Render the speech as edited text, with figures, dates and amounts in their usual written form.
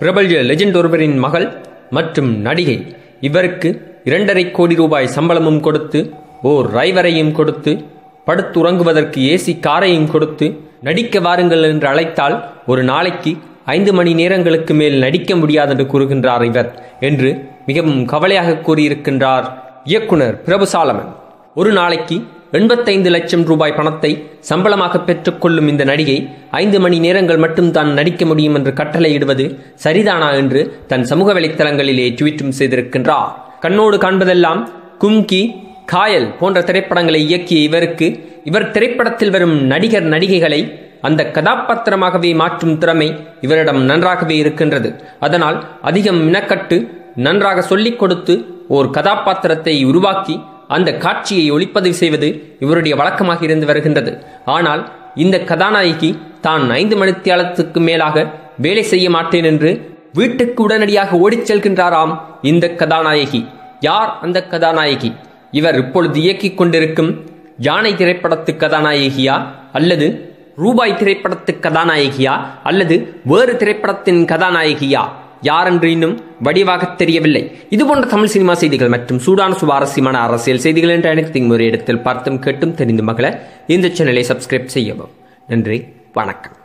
பிரபல்ய legend ஒருவரின் மகள் மற்றும் நடிகை. இவருக்கு 2.5 கோடி ரூபாய் சம்பளமும் கொடுத்து, ஓர் டிரைவரையும் கொடுத்து, படுத்துறங்குவதற்கு ஏசி காரையும் கொடுத்து, நடிக்க வாருங்கள் என்று அழைத்தால் ஒரு நாளைக்கு 5 மணி நேரங்களுக்கு மேல் நடிக்க முடியாது என்று கூறுகின்றார் இவர் என்று மிகவும் கவலையாக கூறியிருக்கின்றார் இயக்குனர் பிரபு சாலமன். ஒரு நாளைக்கு 85 லட்சம் ரூபாய் பணத்தை சம்பளமாக பெற்றுக்கொள்ளும் இந்த நடிகை 5 மணி நேரங்கள் மட்டும் தான் நடிக்க முடியும் என்று கட்டளையிடுவது சரிதானா என்று தன் சமூக வலைத்தளங்களிலே ட்வீட்டும் செய்திருக்கின்றார். கண்ணோடு காண்பதெல்லாம், கும்கி, காயல் போன்ற திரைப்படங்களை இயக்கிய இவருக்கு இவர் திரைப்படத்தில் வரும் நடிகர் நடிகைகளை அந்த கதாபாத்திரமாகவே மாற்றும் திறமை இவரிடம் நன்றாகவே இருக்கின்றது. அதனால் அதிகம் மினக்கட்டு நன்றாக சொல்லிக் கொடுத்து ஓர் கதாபாத்திரத்தை உருவாக்கி அந்த காட்சியை ஒளிப்பதிவு செய்வது இவருடைய வழக்கமாக இருந்து வருகின்றது. ஆனால் இந்த கதாநாயகி தான் 5 மணித்தியாலத்துக்கு மேலாக வேலை செய்ய மாட்டேன் என்று வீட்டுக்கு உடனடியாக ஓடிச் செல்கின்றாராம் இந்த கதாநாயகி. யார் அந்த கதாநாயகி? இவர் இப்பொழுது இயக்கிக் கொண்டிருக்கும் யானை திரைப்படத்து கதாநாயகியா, அல்லது ரூபாய் திரைப்படத்து கதாநாயகியா, அல்லது வேறு திரைப்படத்தின் கதாநாயகியா? யாரென்று இன்னும் வடிவாக தெரியவில்லை. இதுபோன்ற தமிழ் சினிமா செய்திகள் மற்றும் சூடான சுவாரஸ்யமான அரசியல் செய்திகள் என்ற அனைத்தையும் ஒரு இடத்தில் பார்த்தும் கேட்டும் தெரிந்து மகள இந்த சேனலை சப்ஸ்கிரைப் செய்யவும். நன்றி, வணக்கம்.